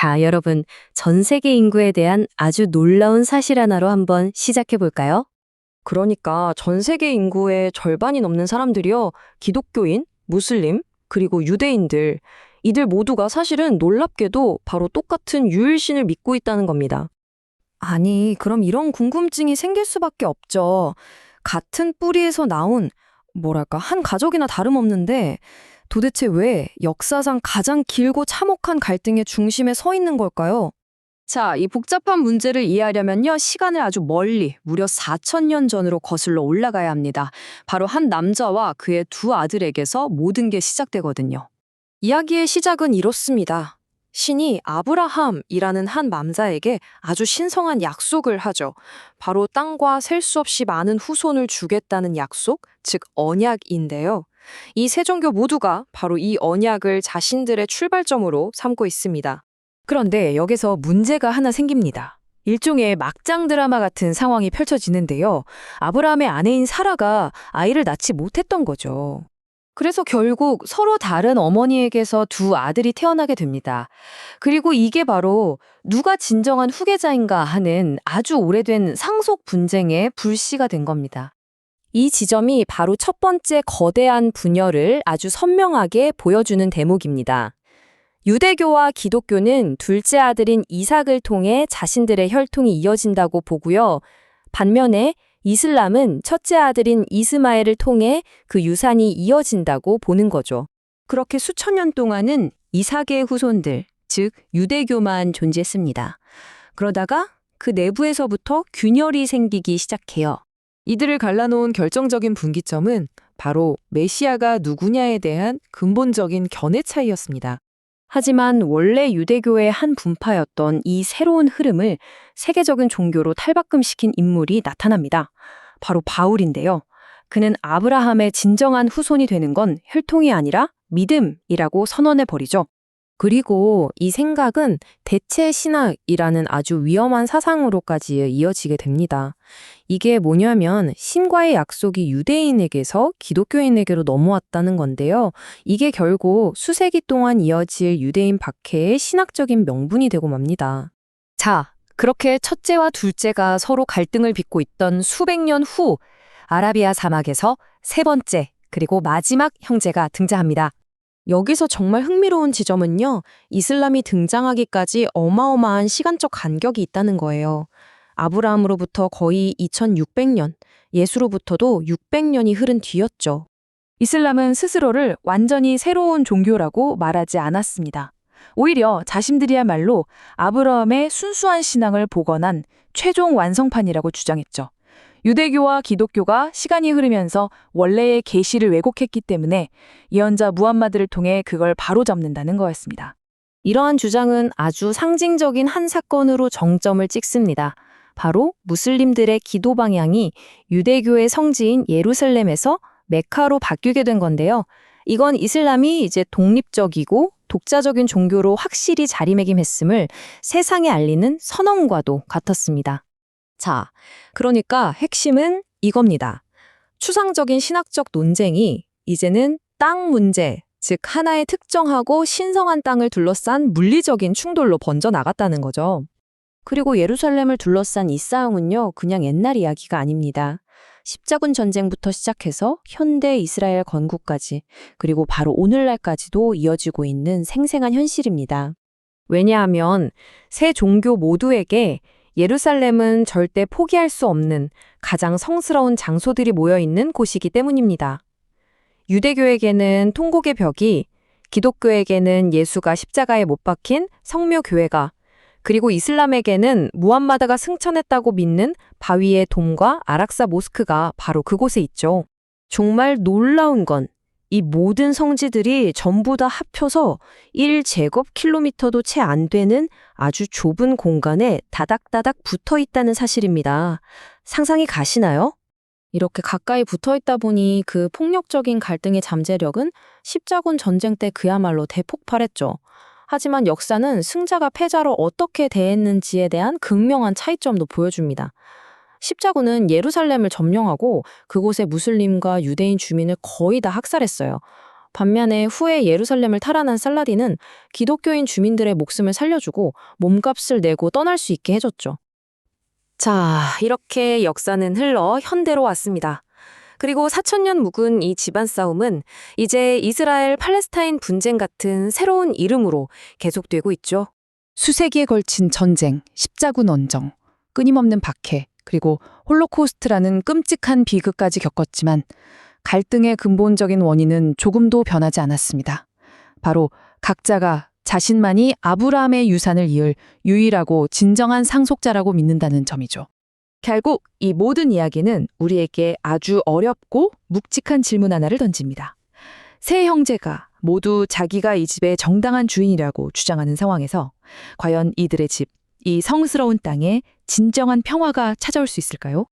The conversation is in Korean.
자, 여러분, 전 세계 인구에 대한 아주 놀라운 사실 하나로 한번 시작해 볼까요? 그러니까 전 세계 인구의 절반이 넘는 사람들이요. 기독교인, 무슬림, 그리고 유대인들. 이들 모두가 사실은 놀랍게도 바로 똑같은 유일신을 믿고 있다는 겁니다. 아니, 그럼 이런 궁금증이 생길 수밖에 없죠. 같은 뿌리에서 나온, 한 가족이나 다름없는데 도대체 왜 역사상 가장 길고 참혹한 갈등의 중심에 서 있는 걸까요? 자, 이 복잡한 문제를 이해하려면요, 시간을 아주 멀리, 무려 4,000년 전으로 거슬러 올라가야 합니다. 바로 한 남자와 그의 두 아들에게서 모든 게 시작되거든요. 이야기의 시작은 이렇습니다. 신이 아브라함이라는 한 남자에게 아주 신성한 약속을 하죠. 바로 땅과 셀 수 없이 많은 후손을 주겠다는 약속, 즉 언약인데요. 이 세 종교 모두가 바로 이 언약을 자신들의 출발점으로 삼고 있습니다. 그런데 여기서 문제가 하나 생깁니다. 일종의 막장 드라마 같은 상황이 펼쳐지는데요. 아브라함의 아내인 사라가 아이를 낳지 못했던 거죠. 그래서 결국 서로 다른 어머니에게서 두 아들이 태어나게 됩니다. 그리고 이게 바로 누가 진정한 후계자인가 하는 아주 오래된 상속 분쟁의 불씨가 된 겁니다. 이 지점이 바로 첫 번째 거대한 분열을 아주 선명하게 보여주는 대목입니다. 유대교와 기독교는 둘째 아들인 이삭을 통해 자신들의 혈통이 이어진다고 보고요. 반면에 이슬람은 첫째 아들인 이스마엘을 통해 그 유산이 이어진다고 보는 거죠. 그렇게 수천 년 동안은 이삭의 후손들, 즉 유대교만 존재했습니다. 그러다가 그 내부에서부터 균열이 생기기 시작해요. 이들을 갈라놓은 결정적인 분기점은 바로 메시아가 누구냐에 대한 근본적인 견해 차이였습니다. 하지만 원래 유대교의 한 분파였던 이 새로운 흐름을 세계적인 종교로 탈바꿈시킨 인물이 나타납니다. 바로 바울인데요. 그는 아브라함의 진정한 후손이 되는 건 혈통이 아니라 믿음이라고 선언해버리죠. 그리고 이 생각은 대체 신학이라는 아주 위험한 사상으로까지 이어지게 됩니다. 이게 뭐냐면 신과의 약속이 유대인에게서 기독교인에게로 넘어왔다는 건데요. 이게 결국 수세기 동안 이어질 유대인 박해의 신학적인 명분이 되고 맙니다. 자, 그렇게 첫째와 둘째가 서로 갈등을 빚고 있던 수백 년 후 아라비아 사막에서 세 번째 그리고 마지막 형제가 등장합니다. 여기서 정말 흥미로운 지점은요, 이슬람이 등장하기까지 어마어마한 시간적 간격이 있다는 거예요. 아브라함으로부터 거의 2600년, 예수로부터도 600년이 흐른 뒤였죠. 이슬람은 스스로를 완전히 새로운 종교라고 말하지 않았습니다. 오히려 자신들이야말로 아브라함의 순수한 신앙을 복원한 최종 완성판이라고 주장했죠. 유대교와 기독교가 시간이 흐르면서 원래의 계시를 왜곡했기 때문에 예언자 무함마드를 통해 그걸 바로잡는다는 거였습니다. 이러한 주장은 아주 상징적인 한 사건으로 정점을 찍습니다. 바로 무슬림들의 기도 방향이 유대교의 성지인 예루살렘에서 메카로 바뀌게 된 건데요. 이건 이슬람이 이제 독립적이고 독자적인 종교로 확실히 자리매김했음을 세상에 알리는 선언과도 같았습니다. 자, 그러니까 핵심은 이겁니다. 추상적인 신학적 논쟁이 이제는 땅 문제, 즉 하나의 특정하고 신성한 땅을 둘러싼 물리적인 충돌로 번져나갔다는 거죠. 그리고 예루살렘을 둘러싼 이 싸움은요, 그냥 옛날 이야기가 아닙니다. 십자군 전쟁부터 시작해서 현대 이스라엘 건국까지, 그리고 바로 오늘날까지도 이어지고 있는 생생한 현실입니다. 왜냐하면 세 종교 모두에게 예루살렘은 절대 포기할 수 없는 가장 성스러운 장소들이 모여 있는 곳이기 때문입니다. 유대교에게는 통곡의 벽이, 기독교에게는 예수가 십자가에 못 박힌 성묘교회가, 그리고 이슬람에게는 무함마드가 승천했다고 믿는 바위의 돔과 아락사 모스크가 바로 그곳에 있죠. 정말 놀라운 건 이 모든 성지들이 전부 다 합쳐서 1제곱킬로미터도 채 안 되는 아주 좁은 공간에 다닥다닥 붙어 있다는 사실입니다. 상상이 가시나요? 이렇게 가까이 붙어 있다 보니 그 폭력적인 갈등의 잠재력은 십자군 전쟁 때 그야말로 대폭발했죠. 하지만 역사는 승자가 패자로 어떻게 대했는지에 대한 극명한 차이점도 보여줍니다. 십자군은 예루살렘을 점령하고 그곳의 무슬림과 유대인 주민을 거의 다 학살했어요. 반면에 후에 예루살렘을 탈환한 살라딘은 기독교인 주민들의 목숨을 살려주고 몸값을 내고 떠날 수 있게 해줬죠. 자, 이렇게 역사는 흘러 현대로 왔습니다. 그리고 4,000년 묵은 이 집안 싸움은 이제 이스라엘 팔레스타인 분쟁 같은 새로운 이름으로 계속되고 있죠. 수세기에 걸친 전쟁, 십자군 원정, 끊임없는 박해, 그리고 홀로코스트라는 끔찍한 비극까지 겪었지만 갈등의 근본적인 원인은 조금도 변하지 않았습니다. 바로 각자가 자신만이 아브라함의 유산을 이을 유일하고 진정한 상속자라고 믿는다는 점이죠. 결국 이 모든 이야기는 우리에게 아주 어렵고 묵직한 질문 하나를 던집니다. 세 형제가 모두 자기가 이 집의 정당한 주인이라고 주장하는 상황에서 과연 이들의 집, 이 성스러운 땅에 진정한 평화가 찾아올 수 있을까요?